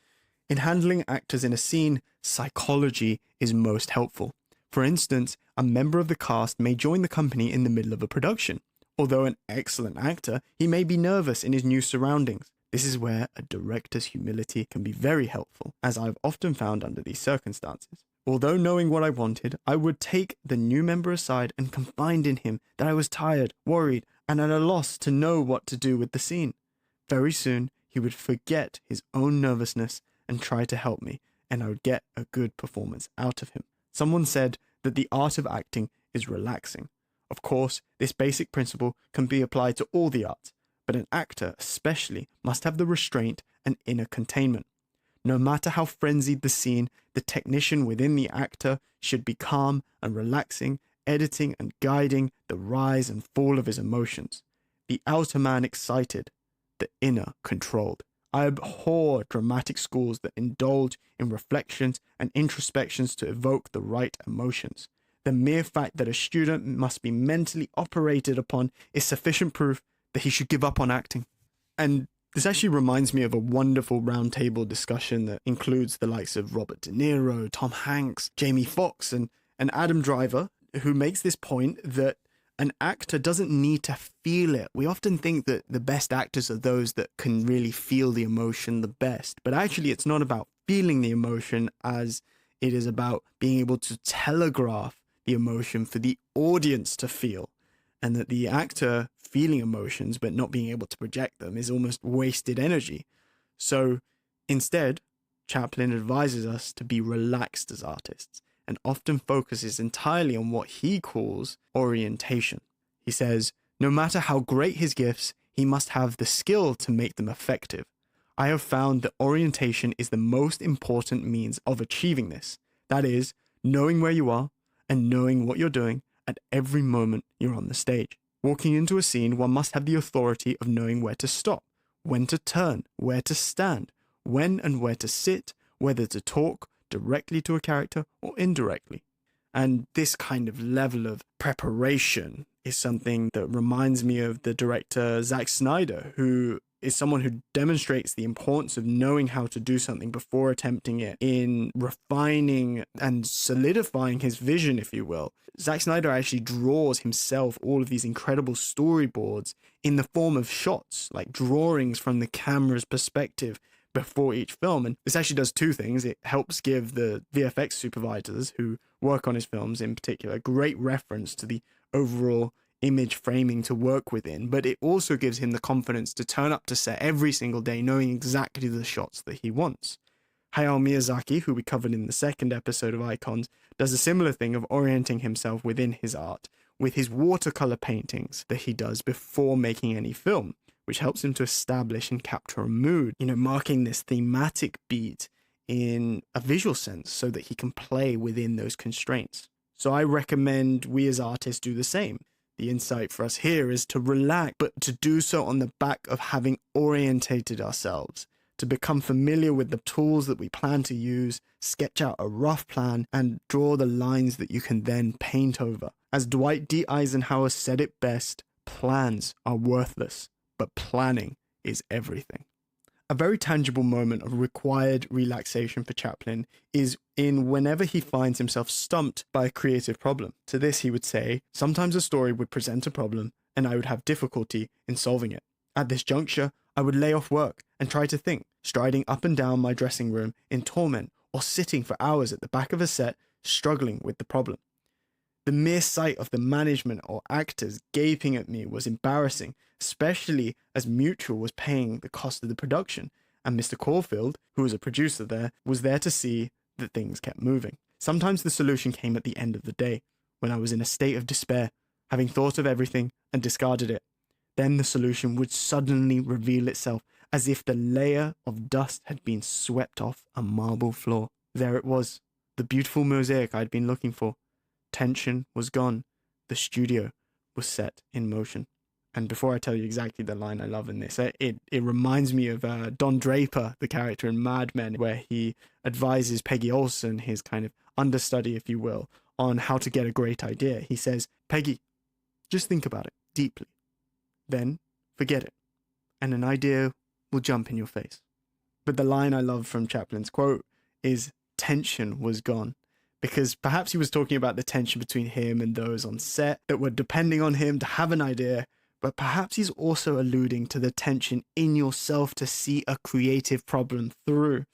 in handling actors in a scene, psychology is most helpful. For instance, a member of the cast may join the company in the middle of a production. Although an excellent actor, he may be nervous in his new surroundings. This is where a director's humility can be very helpful, as I've often found under these circumstances. Although knowing what I wanted, I would take the new member aside and confide in him that I was tired, worried, and at a loss to know what to do with the scene. Very soon, he would forget his own nervousness and try to help me, and I would get a good performance out of him. Someone said that the art of acting is relaxing. Of course, this basic principle can be applied to all the arts, but an actor especially must have the restraint and inner containment. No matter how frenzied the scene, the technician within the actor should be calm and relaxing, editing and guiding the rise and fall of his emotions. The outer man excited, the inner controlled. I abhor dramatic schools that indulge in reflections and introspections to evoke the right emotions. The mere fact that a student must be mentally operated upon is sufficient proof that he should give up on acting. And this actually reminds me of a wonderful roundtable discussion that includes the likes of Robert De Niro, Tom Hanks, Jamie Foxx, and Adam Driver, who makes this point that an actor doesn't need to feel it. We often think that the best actors are those that can really feel the emotion the best, but actually it's not about feeling the emotion as it is about being able to telegraph the emotion for the audience to feel, and that the actor feeling emotions but not being able to project them is almost wasted energy. So instead, Chaplin advises us to be relaxed as artists and often focuses entirely on what he calls orientation. He says, no matter how great his gifts, he must have the skill to make them effective. I have found that orientation is the most important means of achieving this. That is, knowing where you are and knowing what you're doing at every moment you're on the stage. Walking into a scene, one must have the authority of knowing where to stop, when to turn, where to stand, when and where to sit, whether to talk directly to a character or indirectly. And this kind of level of preparation is something that reminds me of the director Zack Snyder, who is someone who demonstrates the importance of knowing how to do something before attempting it, in refining and solidifying his vision, if you will. Zack Snyder actually draws himself all of these incredible storyboards in the form of shots, like drawings from the camera's perspective before each film. And this actually does two things. It helps give the VFX supervisors who work on his films in particular great reference to the overall image framing to work within, but it also gives him the confidence to turn up to set every single day knowing exactly the shots that he wants. Hayao Miyazaki, who we covered in the second episode of Icons, does a similar thing of orienting himself within his art with his watercolor paintings that he does before making any film, which helps him to establish and capture a mood, marking this thematic beat in a visual sense so that he can play within those constraints. So I recommend we as artists do the same. The insight for us here is to relax, but to do so on the back of having orientated ourselves, to become familiar with the tools that we plan to use, sketch out a rough plan, and draw the lines that you can then paint over. As Dwight D. Eisenhower said it best, plans are worthless, but planning is everything. A very tangible moment of required relaxation for Chaplin is in whenever he finds himself stumped by a creative problem. To this, he would say, sometimes a story would present a problem and I would have difficulty in solving it. At this juncture, I would lay off work and try to think, striding up and down my dressing room in torment or sitting for hours at the back of a set struggling with the problem. The mere sight of the management or actors gaping at me was embarrassing, especially as Mutual was paying the cost of the production, and Mr. Caulfield, who was a producer there, was there to see that things kept moving. Sometimes the solution came at the end of the day, when I was in a state of despair, having thought of everything and discarded it. Then the solution would suddenly reveal itself, as if the layer of dust had been swept off a marble floor. There it was, the beautiful mosaic I'd been looking for. Tension was gone. The studio was set in motion. And before I tell you exactly the line I love in this, it reminds me of Don Draper, the character in Mad Men, where he advises Peggy Olson, his kind of understudy, if you will, on how to get a great idea. He says, Peggy, just think about it deeply. Then forget it. And an idea will jump in your face. But the line I love from Chaplin's quote is, tension was gone. Because perhaps he was talking about the tension between him and those on set that were depending on him to have an idea, but perhaps he's also alluding to the tension in yourself to see a creative problem through.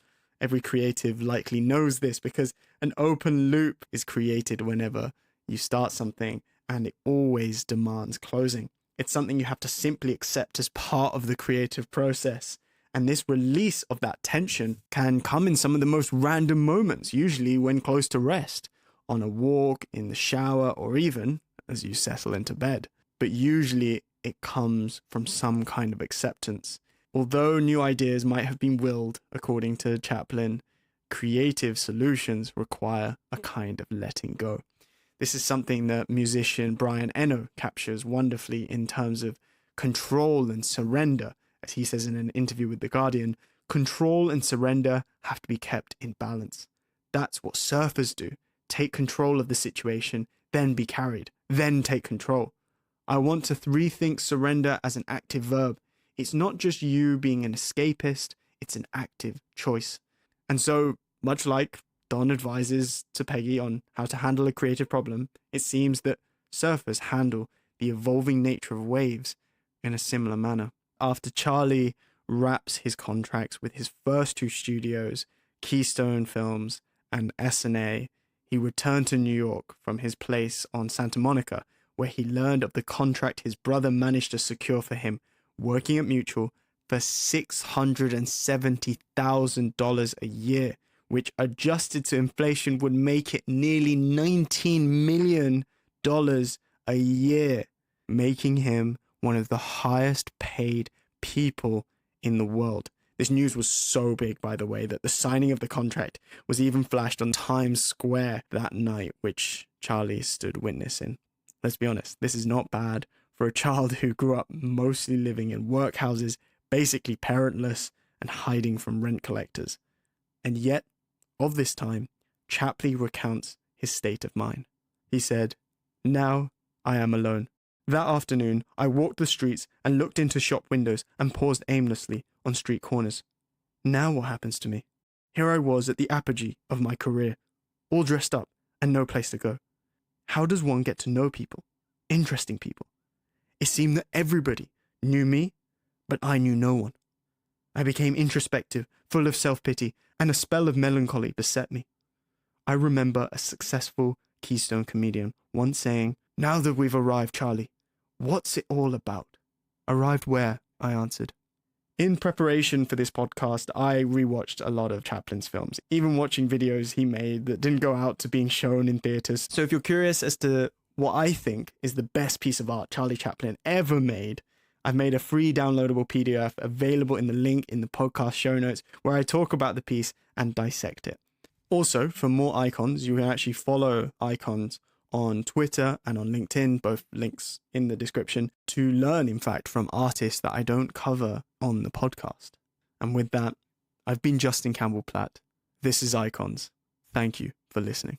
Every creative likely knows this because an open loop is created whenever you start something, and it always demands closing. It's something you have to simply accept as part of the creative process. And this release of that tension can come in some of the most random moments, usually when close to rest, on a walk, in the shower, or even as you settle into bed. But usually it comes from some kind of acceptance. Although new ideas might have been willed, according to Chaplin, creative solutions require a kind of letting go. This is something that musician Brian Eno captures wonderfully in terms of control and surrender. As he says in an interview with The Guardian, control and surrender have to be kept in balance. That's what surfers do. Take control of the situation, then be carried, then take control. I want to rethink surrender as an active verb. It's not just you being an escapist, it's an active choice. And so, much like Don advises to Peggy on how to handle a creative problem, it seems that surfers handle the evolving nature of waves in a similar manner. After Charlie wraps his contracts with his first two studios, Keystone Films and S&A, he returned to New York from his place on Santa Monica, where he learned of the contract his brother managed to secure for him, working at Mutual for $670,000 a year, which adjusted to inflation would make it nearly $19 million a year, making him one of the highest paid people in the world. This news was so big, by the way, that the signing of the contract was even flashed on Times Square that night, which Charlie stood witness in. Let's be honest, this is not bad for a child who grew up mostly living in workhouses, basically parentless and hiding from rent collectors. And yet, of this time, Chaplin recounts his state of mind. He said, "Now I am alone. That afternoon, I walked the streets and looked into shop windows and paused aimlessly on street corners. Now what happens to me? Here I was at the apogee of my career, all dressed up and no place to go. How does one get to know people, interesting people? It seemed that everybody knew me, but I knew no one. I became introspective, full of self-pity, and a spell of melancholy beset me. I remember a successful Keystone comedian once saying, 'Now that we've arrived, Charlie, what's it all about?' 'Arrived where?' I answered. In preparation for this podcast, I rewatched a lot of Chaplin's films, even watching videos he made that didn't go out to being shown in theaters. So if you're curious as to what I think is the best piece of art Charlie Chaplin ever made, I've made a free downloadable PDF available in the link in the podcast show notes where I talk about the piece and dissect it. Also, for more icons, you can actually follow icons on Twitter and on LinkedIn, both links in the description, to learn, in fact, from artists that I don't cover on the podcast. And with that, I've been Justin Campbell-Platt. This is Icons. Thank you for listening.